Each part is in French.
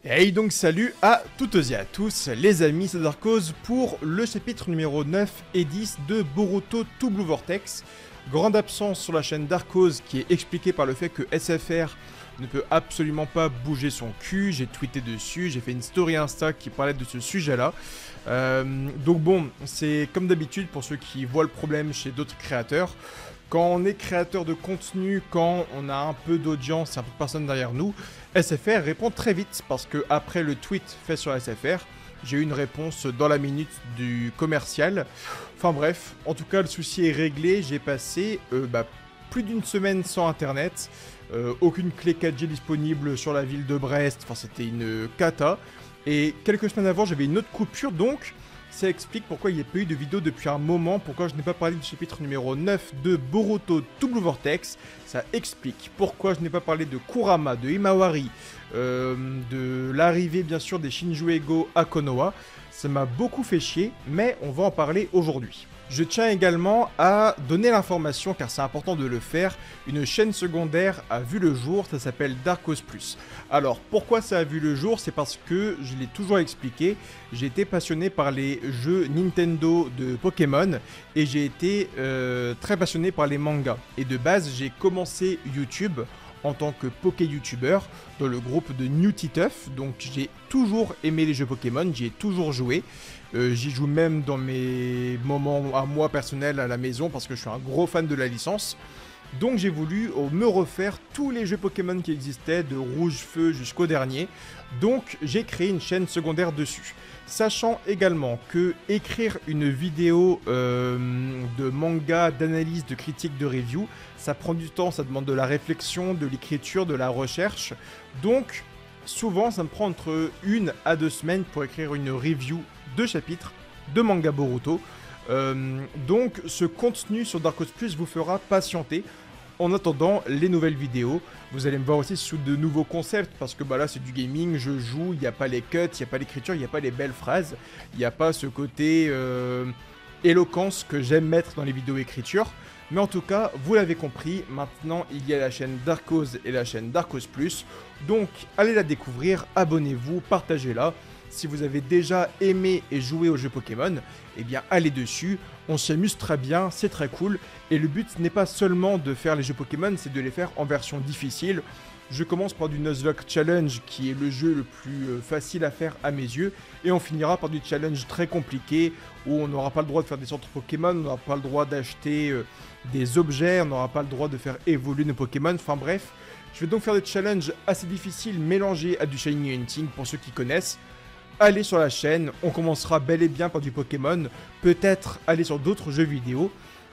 Et donc salut à toutes et à tous les amis, c'est Darkos pour le chapitre numéro 9 et 10 de Boruto To Blue Vortex. Grande absence sur la chaîne Darkos qui est expliquée par le fait que SFR ne peut absolument pas bouger son cul. J'ai tweeté dessus, j'ai fait une story Insta qui parlait de ce sujet-là. Donc bon, c'est comme d'habitude pour ceux qui voient le problème chez d'autres créateurs. Quand on est créateur de contenu, quand on a un peu d'audience et un peu de personnes derrière nous, SFR répond très vite parce que après le tweet fait sur SFR, j'ai eu une réponse dans la minute du commercial. Enfin bref, en tout cas le souci est réglé, j'ai passé plus d'une semaine sans internet, aucune clé 4G disponible sur la ville de Brest, enfin c'était une cata. Et quelques semaines avant j'avais une autre coupure, donc ça explique pourquoi il n'y a pas eu de vidéo depuis un moment, pourquoi je n'ai pas parlé du chapitre numéro 9 de Boruto To Blue Vortex. Ça explique pourquoi je n'ai pas parlé de Kurama, de Himawari, de l'arrivée bien sûr des Shinjuego à Konoha. Ça m'a beaucoup fait chier, mais on va en parler aujourd'hui. Je tiens également à donner l'information, car c'est important de le faire, une chaîne secondaire a vu le jour, ça s'appelle Darkos Plus. Alors, pourquoi ça a vu le jour? C'est parce que, je l'ai toujours expliqué, j'ai été passionné par les jeux Nintendo de Pokémon, et j'ai été très passionné par les mangas. Et de base, j'ai commencé YouTube en tant que Poké-YouTuber dans le groupe de New Titeuf, donc j'ai toujours aimé les jeux Pokémon, j'y ai toujours joué. J'y joue même dans mes moments à moi personnels à la maison parce que je suis un gros fan de la licence. Donc j'ai voulu me refaire tous les jeux Pokémon qui existaient, de Rouge Feu jusqu'au dernier. Donc j'ai créé une chaîne secondaire dessus. Sachant également que écrire une vidéo de manga, d'analyse, de critique, de review, ça prend du temps, ça demande de la réflexion, de l'écriture, de la recherche. Donc souvent ça me prend entre 1 à 2 semaines pour écrire une review de chapitres de manga Boruto. Donc ce contenu sur Darkos Plus vous fera patienter en attendant les nouvelles vidéos. Vous allez me voir aussi sous de nouveaux concepts parce que là c'est du gaming, je joue, il n'y a pas les cuts, il n'y a pas l'écriture, il n'y a pas les belles phrases, il n'y a pas ce côté éloquence que j'aime mettre dans les vidéos écriture. Mais en tout cas, vous l'avez compris, maintenant il y a la chaîne Darkos et la chaîne Darkos Plus. Donc allez la découvrir, abonnez-vous, partagez-la. Si vous avez déjà aimé et joué aux jeux Pokémon, eh bien allez dessus, on s'amuse très bien, c'est très cool. Et le but n'est pas seulement de faire les jeux Pokémon, c'est de les faire en version difficile. Je commence par du Nuzlocke Challenge, qui est le jeu le plus facile à faire à mes yeux. Et on finira par du challenge très compliqué, où on n'aura pas le droit de faire des centres Pokémon, on n'aura pas le droit d'acheter des objets, on n'aura pas le droit de faire évoluer nos Pokémon, enfin bref. Je vais donc faire des challenges assez difficiles mélangés à du Shiny Hunting pour ceux qui connaissent. Allez sur la chaîne, on commencera bel et bien par du Pokémon, peut-être aller sur d'autres jeux vidéo,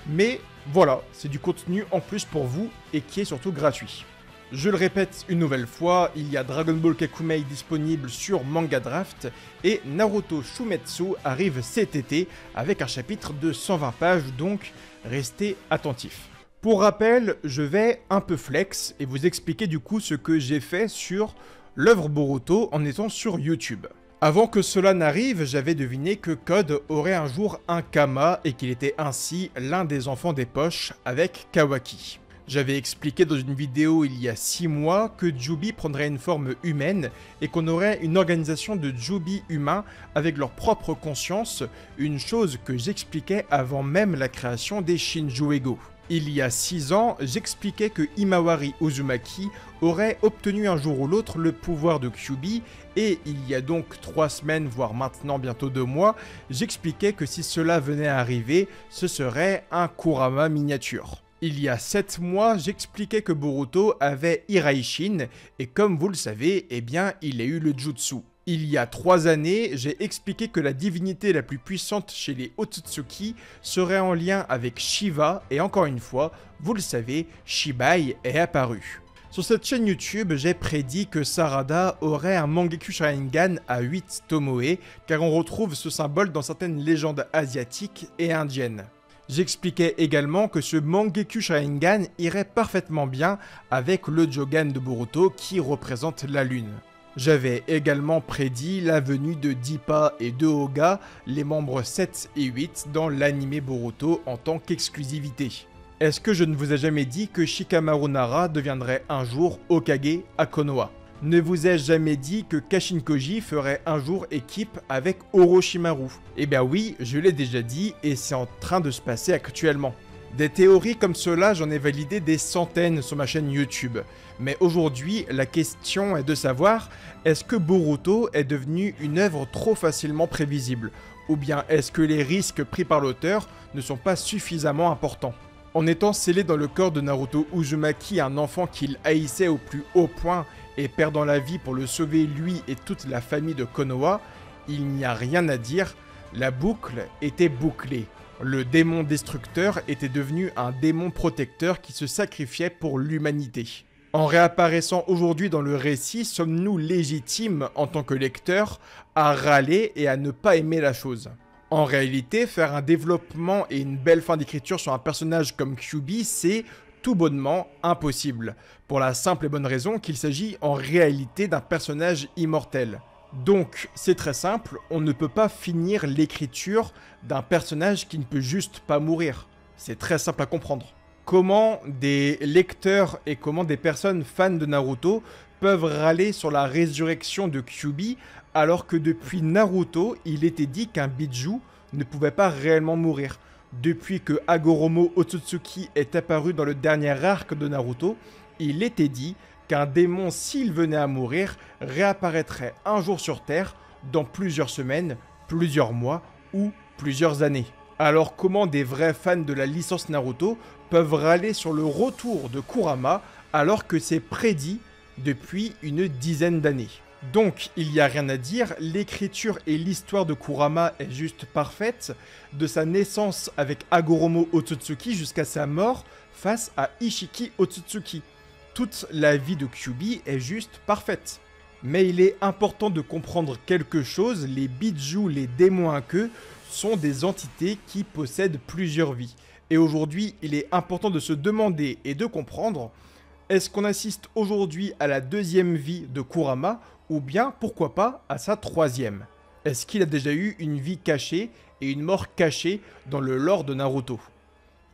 mais voilà, c'est du contenu en plus pour vous et qui est surtout gratuit. Je le répète une nouvelle fois, il y a Dragon Ball Kakumei disponible sur Manga Draft et Naruto Shumetsu arrive cet été avec un chapitre de 120 pages, donc restez attentifs. Pour rappel, je vais un peu flex et vous expliquer du coup ce que j'ai fait sur l'œuvre Boruto en étant sur YouTube. Avant que cela n'arrive, j'avais deviné que Code aurait un jour un Kama et qu'il était ainsi l'un des enfants des poches avec Kawaki. J'avais expliqué dans une vidéo il y a 6 mois que Jubi prendrait une forme humaine et qu'on aurait une organisation de Jubi humains avec leur propre conscience, une chose que j'expliquais avant même la création des Shinjuego. Il y a 6 ans, j'expliquais que Himawari Uzumaki aurait obtenu un jour ou l'autre le pouvoir de Kyuubi, et il y a donc 3 semaines, voire maintenant bientôt 2 mois, j'expliquais que si cela venait à arriver, ce serait un Kurama miniature. Il y a 7 mois, j'expliquais que Boruto avait Iraishin, et comme vous le savez, eh bien, il a eu le Jutsu. Il y a 3 années, j'ai expliqué que la divinité la plus puissante chez les Otsutsuki serait en lien avec Shiva, et encore une fois, vous le savez, Shibai est apparu. Sur cette chaîne YouTube, j'ai prédit que Sarada aurait un Mangekyou Sharingan à 8 Tomoe, car on retrouve ce symbole dans certaines légendes asiatiques et indiennes. J'expliquais également que ce Mangekyou Sharingan irait parfaitement bien avec le Jogan de Boruto qui représente la lune. J'avais également prédit la venue de Dippa et de Hyuga, les membres 7 et 8 dans l'anime Boruto en tant qu'exclusivité. Est-ce que je ne vous ai jamais dit que Shikamaru Nara deviendrait un jour Hokage à Konoha? Ne vous ai-je jamais dit que Kashin Koji ferait un jour équipe avec Orochimaru? Eh bien oui, je l'ai déjà dit et c'est en train de se passer actuellement. Des théories comme cela, j'en ai validé des centaines sur ma chaîne YouTube. Mais aujourd'hui, la question est de savoir, est-ce que Boruto est devenu une œuvre trop facilement prévisible? Ou bien est-ce que les risques pris par l'auteur ne sont pas suffisamment importants? En étant scellé dans le corps de Naruto Uzumaki, un enfant qu'il haïssait au plus haut point et perdant la vie pour le sauver lui et toute la famille de Konoha, il n'y a rien à dire, la boucle était bouclée. Le démon destructeur était devenu un démon protecteur qui se sacrifiait pour l'humanité. En réapparaissant aujourd'hui dans le récit, sommes-nous légitimes en tant que lecteurs à râler et à ne pas aimer la chose? En réalité, faire un développement et une belle fin d'écriture sur un personnage comme Kyuubi, c'est tout bonnement impossible, pour la simple et bonne raison qu'il s'agit en réalité d'un personnage immortel. Donc, c'est très simple, on ne peut pas finir l'écriture d'un personnage qui ne peut juste pas mourir. C'est très simple à comprendre. Comment des lecteurs et comment des personnes fans de Naruto peuvent râler sur la résurrection de Kyuubi alors que depuis Naruto, il était dit qu'un Biju ne pouvait pas réellement mourir. Depuis que Hagoromo Otsutsuki est apparu dans le dernier arc de Naruto, il était dit qu'un démon, s'il venait à mourir, réapparaîtrait un jour sur Terre dans plusieurs semaines, plusieurs mois ou plusieurs années. Alors comment des vrais fans de la licence Naruto peuvent râler sur le retour de Kurama alors que c'est prédit depuis une dizaine d'années? Donc, il n'y a rien à dire, l'écriture et l'histoire de Kurama est juste parfaite, de sa naissance avec Hagoromo Otsutsuki jusqu'à sa mort face à Ishiki Otsutsuki. Toute la vie de Kyuubi est juste parfaite. Mais il est important de comprendre quelque chose, les Biju, les démons à queue, sont des entités qui possèdent plusieurs vies. Et aujourd'hui, il est important de se demander et de comprendre, est-ce qu'on assiste aujourd'hui à la deuxième vie de Kurama, ou bien, pourquoi pas, à sa troisième? Est-ce qu'il a déjà eu une vie cachée et une mort cachée dans le lore de Naruto?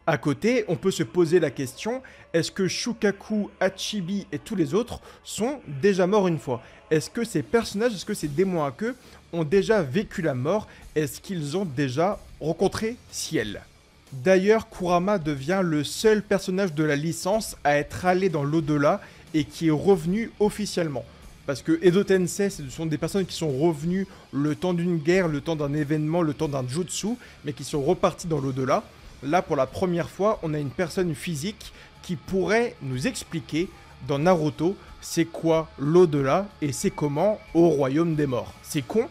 À côté, on peut se poser la question, est-ce que Shukaku, Hachibi et tous les autres sont déjà morts une fois? Est-ce que ces personnages, est-ce que ces démons à queue ont déjà vécu la mort? Est-ce qu'ils ont déjà rencontré Ciel? D'ailleurs, Kurama devient le seul personnage de la licence à être allé dans l'au-delà et qui est revenu officiellement. Parce que Edo Tensei, ce sont des personnes qui sont revenues le temps d'une guerre, le temps d'un événement, le temps d'un jutsu, mais qui sont repartis dans l'au-delà. Là, pour la première fois, on a une personne physique qui pourrait nous expliquer dans Naruto c'est quoi l'au-delà et c'est comment au royaume des morts. C'est con,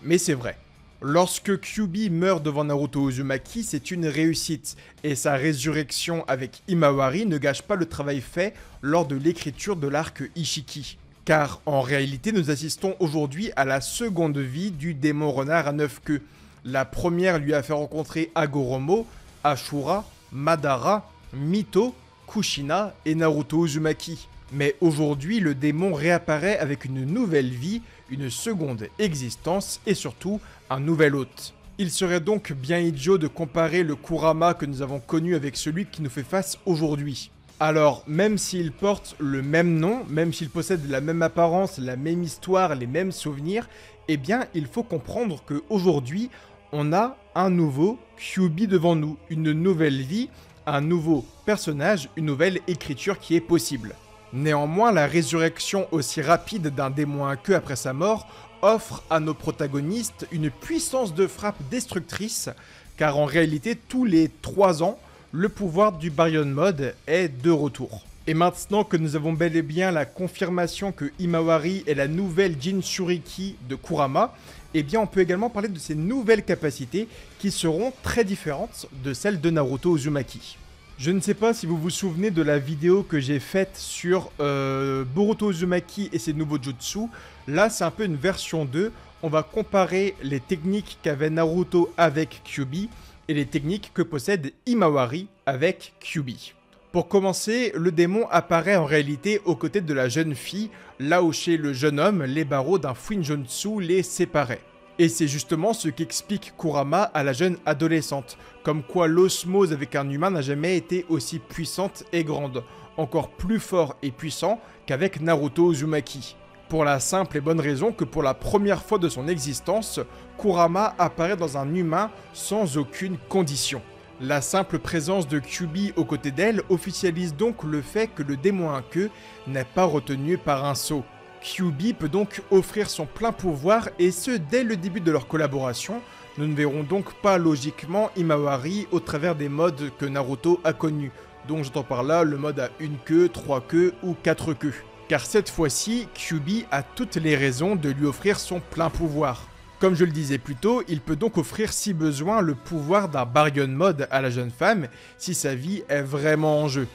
mais c'est vrai. Lorsque Kyuubi meurt devant Naruto Uzumaki, c'est une réussite, et sa résurrection avec Himawari ne gâche pas le travail fait lors de l'écriture de l'arc Ishiki. Car en réalité, nous assistons aujourd'hui à la seconde vie du démon renard à 9 queues. La première lui a fait rencontrer Hagoromo, Ashura, Madara, Mito, Kushina et Naruto Uzumaki. Mais aujourd'hui, le démon réapparaît avec une nouvelle vie, une seconde existence et surtout un nouvel hôte. Il serait donc bien idiot de comparer le Kurama que nous avons connu avec celui qui nous fait face aujourd'hui. Alors, même s'il porte le même nom, même s'il possède la même apparence, la même histoire, les mêmes souvenirs, eh bien, il faut comprendre qu'aujourd'hui, on a un nouveau Kyuubi devant nous, une nouvelle vie, un nouveau personnage, une nouvelle écriture qui est possible. Néanmoins, la résurrection aussi rapide d'un démon à queue après sa mort offre à nos protagonistes une puissance de frappe destructrice, car en réalité, tous les 3 ans, le pouvoir du Baryon Mode est de retour. Et maintenant que nous avons bel et bien la confirmation que Himawari est la nouvelle Jinchuriki de Kurama, eh bien on peut également parler de ces nouvelles capacités qui seront très différentes de celles de Naruto Uzumaki. Je ne sais pas si vous vous souvenez de la vidéo que j'ai faite sur Boruto Uzumaki et ses nouveaux jutsu. Là, c'est un peu une version 2. On va comparer les techniques qu'avait Naruto avec Kyuubi et les techniques que possède Himawari avec Kyuubi. Pour commencer, le démon apparaît en réalité aux côtés de la jeune fille, là où chez le jeune homme, les barreaux d'un Fuinjutsu les séparaient. Et c'est justement ce qu'explique Kurama à la jeune adolescente, comme quoi l'osmose avec un humain n'a jamais été aussi puissante et grande. encore plus fort et puissant qu'avec Naruto Uzumaki. Pour la simple et bonne raison que pour la première fois de son existence, Kurama apparaît dans un humain sans aucune condition. La simple présence de Kyuubi aux côtés d'elle officialise donc le fait que le démon à queue n'est pas retenu par un sceau. Kyuubi peut donc offrir son plein pouvoir et ce dès le début de leur collaboration. Nous ne verrons donc pas logiquement Himawari au travers des modes que Naruto a connus. Donc j'entends par là le mode à une queue, 3 queues ou 4 queues. Car cette fois-ci, Kyuubi a toutes les raisons de lui offrir son plein pouvoir. Comme je le disais plus tôt, il peut donc offrir si besoin le pouvoir d'un Baryon Mode à la jeune femme si sa vie est vraiment en jeu.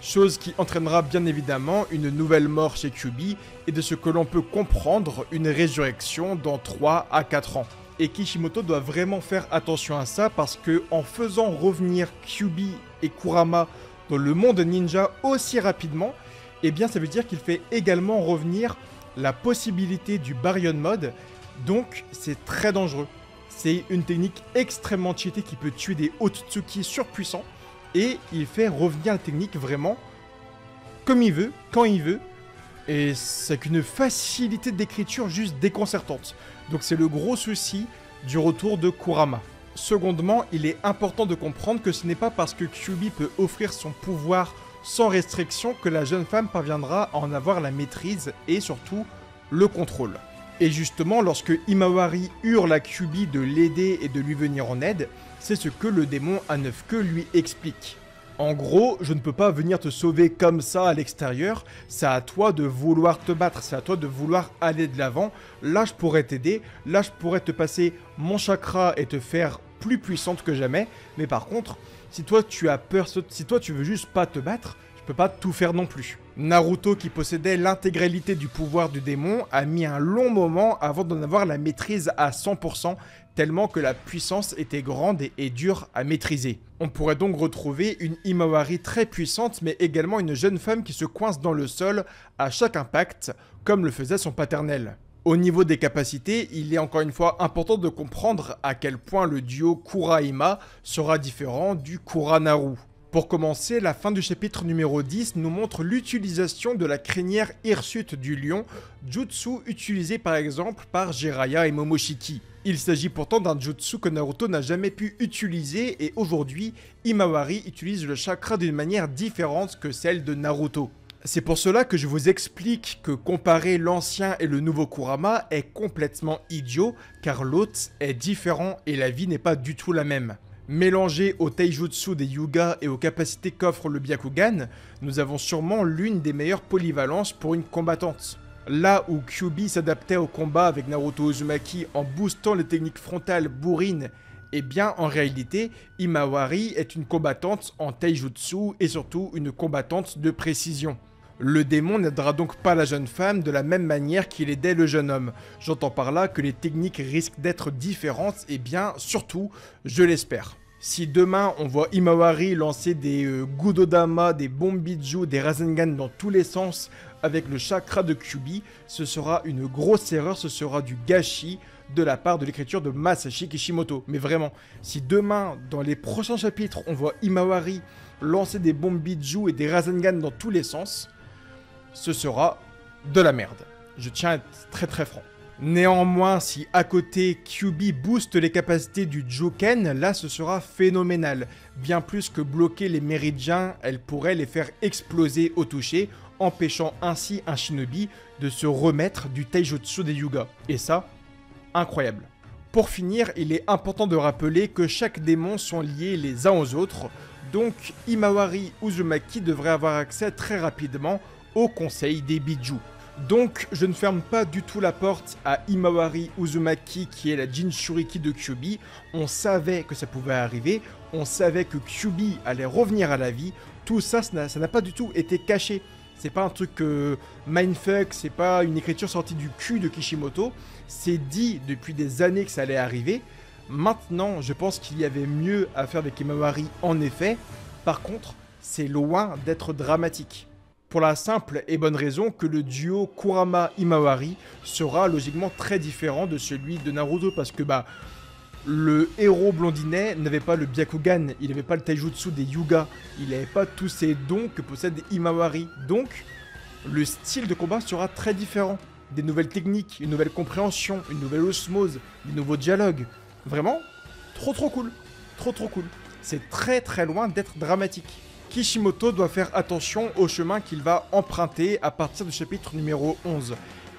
Chose qui entraînera bien évidemment une nouvelle mort chez Kyuubi et de ce que l'on peut comprendre une résurrection dans 3 à 4 ans. Et Kishimoto doit vraiment faire attention à ça parce que en faisant revenir Kyuubi et Kurama dans le monde ninja aussi rapidement, eh bien ça veut dire qu'il fait également revenir la possibilité du Baryon Mode, donc c'est très dangereux. C'est une technique extrêmement cheatée qui peut tuer des Otsutsuki surpuissants, et il fait revenir la technique vraiment comme il veut, quand il veut, et c'est qu'une facilité d'écriture juste déconcertante. Donc c'est le gros souci du retour de Kurama. Secondement, il est important de comprendre que ce n'est pas parce que Kyuubi peut offrir son pouvoir sans restriction que la jeune femme parviendra à en avoir la maîtrise et surtout le contrôle. Et justement, lorsque Himawari hurle à Kyuubi de l'aider et de lui venir en aide, c'est ce que le démon à 9 queues lui explique. En gros, je ne peux pas venir te sauver comme ça à l'extérieur, c'est à toi de vouloir te battre, c'est à toi de vouloir aller de l'avant. Là, je pourrais t'aider, là, je pourrais te passer mon chakra et te faire plus puissante que jamais, mais par contre, si toi tu as peur, si toi tu veux juste pas te battre, je peux pas tout faire non plus. Naruto, qui possédait l'intégralité du pouvoir du démon, a mis un long moment avant d'en avoir la maîtrise à 100%, tellement que la puissance était grande et dure à maîtriser. On pourrait donc retrouver une Himawari très puissante, mais également une jeune femme qui se coince dans le sol à chaque impact, comme le faisait son paternel. Au niveau des capacités, il est encore une fois important de comprendre à quel point le duo Kura-Hima sera différent du Kura-Naru. Pour commencer, la fin du chapitre numéro 10 nous montre l'utilisation de la crinière hirsute du lion, jutsu utilisé par exemple par Jiraiya et Momoshiki. Il s'agit pourtant d'un jutsu que Naruto n'a jamais pu utiliser et aujourd'hui, Himawari utilise le chakra d'une manière différente que celle de Naruto. C'est pour cela que je vous explique que comparer l'ancien et le nouveau Kurama est complètement idiot, car l'autre est différent et la vie n'est pas du tout la même. Mélangé au taijutsu des Hyuga et aux capacités qu'offre le Byakugan, nous avons sûrement l'une des meilleures polyvalences pour une combattante. Là où Kyuubi s'adaptait au combat avec Naruto Uzumaki en boostant les techniques frontales bourrines, eh bien en réalité, Himawari est une combattante en taijutsu et surtout une combattante de précision. Le démon n'aidera donc pas la jeune femme de la même manière qu'il aidait le jeune homme. J'entends par là que les techniques risquent d'être différentes et bien surtout, je l'espère. Si demain on voit Himawari lancer des Gudodama, des Bombiju, des Rasengan dans tous les sens avec le chakra de Kyuubi, ce sera une grosse erreur, ce sera du gâchis de la part de l'écriture de Masashi Kishimoto. Mais vraiment, si demain, dans les prochains chapitres, on voit Himawari lancer des Bombiju et des Rasengan dans tous les sens, ce sera de la merde. Je tiens à être très très franc. Néanmoins, si à côté Kyuubi booste les capacités du Joken, là ce sera phénoménal. Bien plus que bloquer les méridiens, elle pourrait les faire exploser au toucher, empêchant ainsi un shinobi de se remettre du taijutsu des Hyuga. Et ça, incroyable. Pour finir, il est important de rappeler que chaque démon sont liés les uns aux autres, donc Himawari Uzumaki devrait avoir accès très rapidement au conseil des Biju. Donc je ne ferme pas du tout la porte à Himawari Uzumaki qui est la Jinchuriki de Kyuubi. On savait que ça pouvait arriver, on savait que Kyuubi allait revenir à la vie, tout ça, ça n'a pas du tout été caché. C'est pas un truc mindfuck, c'est pas une écriture sortie du cul de Kishimoto, c'est dit depuis des années que ça allait arriver. Maintenant, je pense qu'il y avait mieux à faire avec Himawari en effet, par contre, c'est loin d'être dramatique. Pour la simple et bonne raison que le duo Kurama-Himawari sera logiquement très différent de celui de Naruto parce que Le héros blondinet n'avait pas le Byakugan, il n'avait pas le taijutsu des Hyuga, il n'avait pas tous ces dons que possède Himawari. Donc, le style de combat sera très différent. Des nouvelles techniques, une nouvelle compréhension, une nouvelle osmose, des nouveaux dialogues. Vraiment, trop cool. Trop cool. C'est très loin d'être dramatique. Kishimoto doit faire attention au chemin qu'il va emprunter à partir du chapitre numéro 11.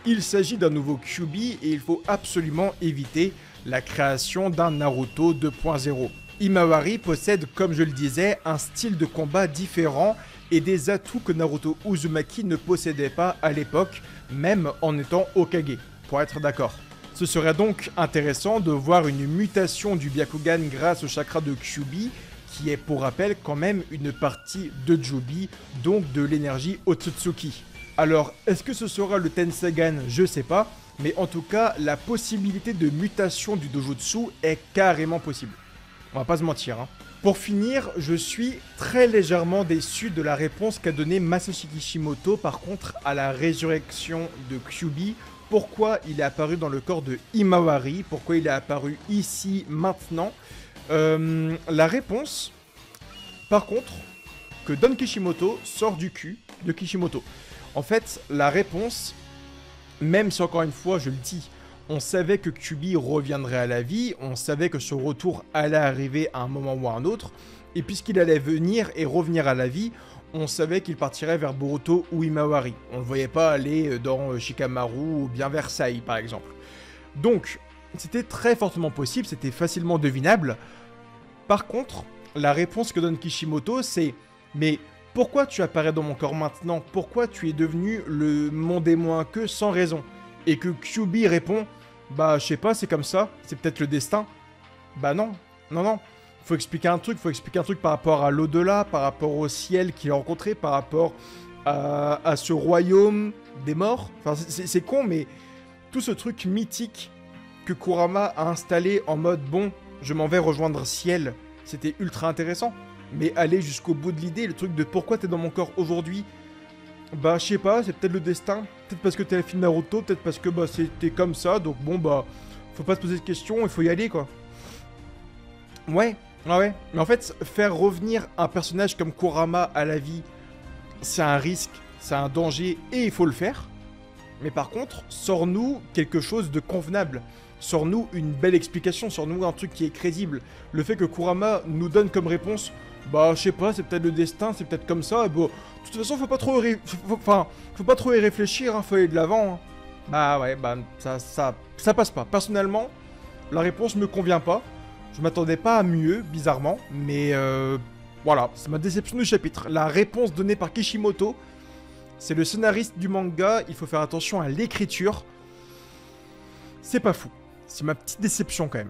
Il s'agit d'un nouveau Kyuubi et il faut absolument éviter la création d'un Naruto 2.0. Himawari possède, comme je le disais, un style de combat différent et des atouts que Naruto Uzumaki ne possédait pas à l'époque, même en étant Hokage, pour être d'accord. Ce serait donc intéressant de voir une mutation du Byakugan grâce au chakra de Kyuubi, qui est pour rappel quand même une partie de Jubi, donc de l'énergie Otsutsuki. Alors, est-ce que ce sera le Tensagan? Je sais pas, mais en tout cas, la possibilité de mutation du Dojutsu est carrément possible. On va pas se mentir, hein. Pour finir, je suis très légèrement déçu de la réponse qu'a donnée Masashi Kishimoto par contre à la résurrection de Kyuubi. Pourquoi il est apparu dans le corps de Himawari? Pourquoi il est apparu ici, maintenant? La réponse, par contre, que donne Kishimoto sort du cul de Kishimoto. En fait, la réponse, même si encore une fois, je le dis, on savait que Kyuubi reviendrait à la vie, on savait que ce retour allait arriver à un moment ou à un autre, et puisqu'il allait venir et revenir à la vie, on savait qu'il partirait vers Boruto ou Himawari. On ne le voyait pas aller dans Shikamaru ou bien Versailles, par exemple. Donc, c'était très fortement possible, c'était facilement devinable. Par contre, la réponse que donne Kishimoto, c'est « Mais pourquoi tu apparais dans mon corps maintenant? Pourquoi tu es devenu mon démon que sans raison ?» Et que Kyuubi répond « Bah, je sais pas, c'est comme ça, c'est peut-être le destin. » Bah non. Faut expliquer un truc par rapport à l'au-delà, par rapport au ciel qu'il a rencontré, par rapport à ce royaume des morts. Enfin, c'est con, mais tout ce truc mythique que Kurama a installé en mode « Bon, je m'en vais rejoindre ciel », c'était ultra intéressant. Mais aller jusqu'au bout de l'idée, le truc de « Pourquoi t'es dans mon corps aujourd'hui ?» Bah, je sais pas, c'est peut-être le destin. Peut-être parce que t'es la fille de Naruto, peut-être parce que bah, c'était comme ça, donc bon, bah, faut pas se poser de questions, il faut y aller, quoi. Ouais. Mais en fait, faire revenir un personnage comme Kurama à la vie, c'est un risque, c'est un danger, et il faut le faire. Mais par contre, sors-nous quelque chose de convenable. Sors-nous une belle explication, sors-nous un truc qui est crédible. Le fait que Kurama nous donne comme réponse, bah, je sais pas, c'est peut-être le destin, c'est peut-être comme ça, et bon, de toute façon, faut pas trop y réfléchir, hein, faut aller de l'avant. Hein. Bah ouais, bah, ça passe pas. Personnellement, la réponse me convient pas. Je m'attendais pas à mieux, bizarrement, mais voilà, c'est ma déception du chapitre. La réponse donnée par Kishimoto, c'est le scénariste du manga, il faut faire attention à l'écriture. C'est pas fou, c'est ma petite déception quand même.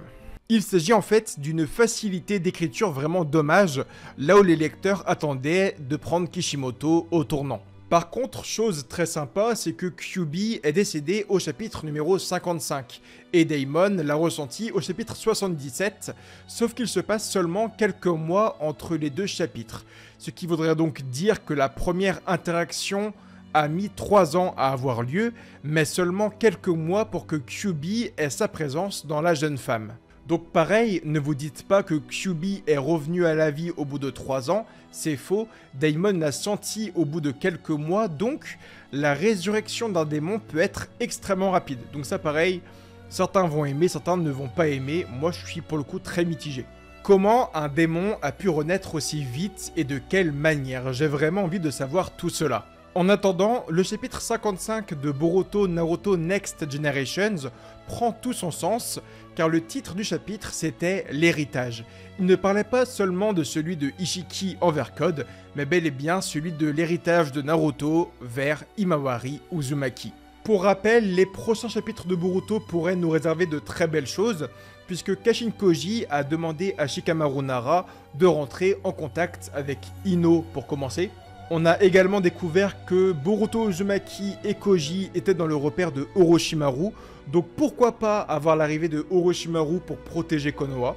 Il s'agit en fait d'une facilité d'écriture vraiment dommage, là où les lecteurs attendaient de prendre Kishimoto au tournant. Par contre, chose très sympa, c'est que Kyuubi est décédé au chapitre numéro 55, et Daimon l'a ressenti au chapitre 77, sauf qu'il se passe seulement quelques mois entre les deux chapitres, ce qui voudrait donc dire que la première interaction a mis 3 ans à avoir lieu, mais seulement quelques mois pour que Kyuubi ait sa présence dans la jeune femme. Donc pareil, ne vous dites pas que Kyuubi est revenu à la vie au bout de 3 ans, c'est faux, Daimon l'a senti au bout de quelques mois, donc la résurrection d'un démon peut être extrêmement rapide. Donc ça pareil, certains vont aimer, certains ne vont pas aimer, moi je suis pour le coup très mitigé. Comment un démon a pu renaître aussi vite et de quelle manière? J'ai vraiment envie de savoir tout cela. En attendant, le chapitre 55 de Boruto Naruto Next Generations prend tout son sens, car le titre du chapitre c'était l'héritage. Il ne parlait pas seulement de celui de Ishiki envers Code, mais bel et bien celui de l'héritage de Naruto vers Himawari Uzumaki. Pour rappel, les prochains chapitres de Boruto pourraient nous réserver de très belles choses, puisque Kashin Koji a demandé à Shikamaru Nara de rentrer en contact avec Ino pour commencer. On a également découvert que Boruto Uzumaki et Koji étaient dans le repère de Orochimaru, donc pourquoi pas avoir l'arrivée de Orochimaru pour protéger Konoha?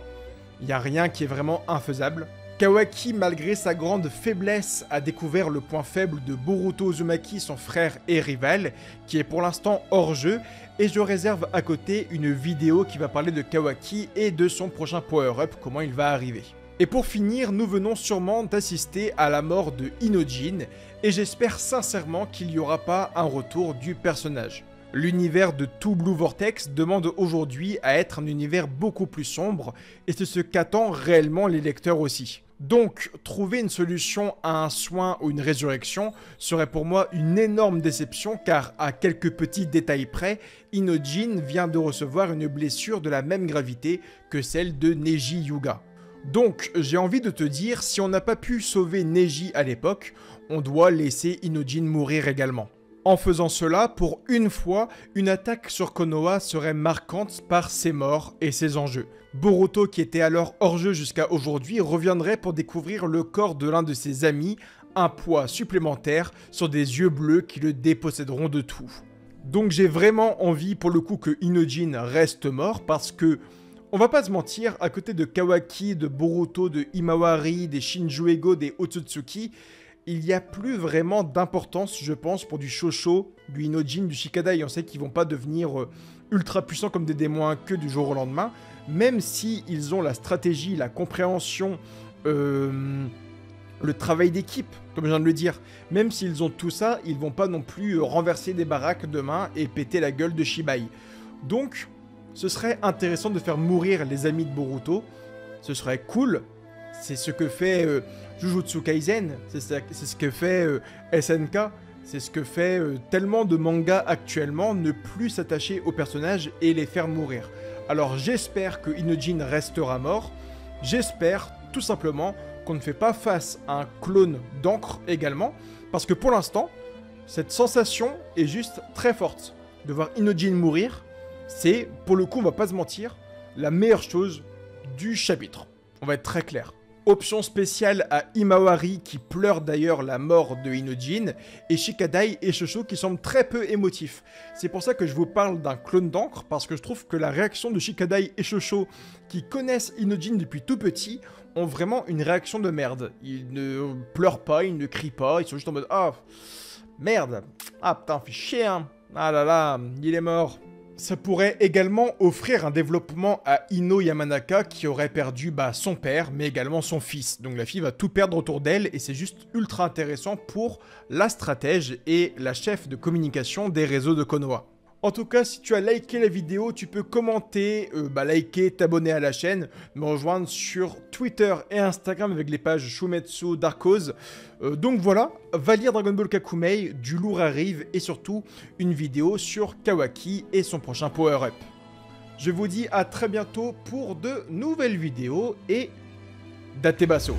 Il n'y a rien qui est vraiment infaisable. Kawaki, malgré sa grande faiblesse, a découvert le point faible de Boruto Uzumaki, son frère et rival, qui est pour l'instant hors jeu, et je réserve à côté une vidéo qui va parler de Kawaki et de son prochain power-up, comment il va arriver. Et pour finir, nous venons sûrement d'assister à la mort de Inojin, et j'espère sincèrement qu'il n'y aura pas un retour du personnage. L'univers de Two Blue Vortex demande aujourd'hui à être un univers beaucoup plus sombre, et c'est ce qu'attendent réellement les lecteurs aussi. Donc, trouver une solution à un soin ou une résurrection serait pour moi une énorme déception car, à quelques petits détails près, Inojin vient de recevoir une blessure de la même gravité que celle de Neji Hyuga. Donc, j'ai envie de te dire, si on n'a pas pu sauver Neji à l'époque, on doit laisser Inojin mourir également. En faisant cela, pour une fois, une attaque sur Konoha serait marquante par ses morts et ses enjeux. Boruto, qui était alors hors jeu jusqu'à aujourd'hui, reviendrait pour découvrir le corps de l'un de ses amis, un poids supplémentaire sur des yeux bleus qui le déposséderont de tout. Donc j'ai vraiment envie pour le coup que Inojin reste mort parce que, on va pas se mentir, à côté de Kawaki, de Boruto, de Himawari, des Shinjuego, des Otsutsuki, il n'y a plus vraiment d'importance, je pense, pour du Shosho, du Inojin, du Shikadai. On sait qu'ils vont pas devenir ultra puissants comme des démons que du jour au lendemain, même si ils ont la stratégie, la compréhension, le travail d'équipe, comme je viens de le dire. Même s'ils ont tout ça, ils vont pas non plus renverser des baraques demain et péter la gueule de Shibai. Donc, ce serait intéressant de faire mourir les amis de Boruto. Ce serait cool. C'est ce que fait Jujutsu Kaisen, c'est ce que fait SNK, c'est ce que fait tellement de mangas actuellement, ne plus s'attacher aux personnages et les faire mourir. Alors j'espère que Inojin restera mort, j'espère tout simplement qu'on ne fait pas face à un clone d'encre également, parce que pour l'instant, cette sensation est juste très forte. De voir Inojin mourir, c'est, pour le coup on va pas se mentir, la meilleure chose du chapitre. On va être très clair. Option spéciale à Himawari qui pleure d'ailleurs la mort de Inojin et Shikadai et Shosho qui semblent très peu émotifs. C'est pour ça que je vous parle d'un clone d'encre parce que je trouve que la réaction de Shikadai et Shosho qui connaissent Inojin depuis tout petit ont vraiment une réaction de merde. Ils ne pleurent pas, ils ne crient pas, ils sont juste en mode « Ah, merde, ah putain, fait chier hein, ah là là, il est mort ». Ça pourrait également offrir un développement à Ino Yamanaka qui aurait perdu son père, mais également son fils. Donc la fille va tout perdre autour d'elle et c'est juste ultra intéressant pour la stratège et la chef de communication des réseaux de Konoha. En tout cas, si tu as liké la vidéo, tu peux commenter, liker, t'abonner à la chaîne, me rejoindre sur Twitter et Instagram avec les pages Shumetsu, Darkose. Donc voilà, va lire Dragon Ball Kakumei, du lourd arrive et surtout une vidéo sur Kawaki et son prochain power-up. Je vous dis à très bientôt pour de nouvelles vidéos et Datebaso.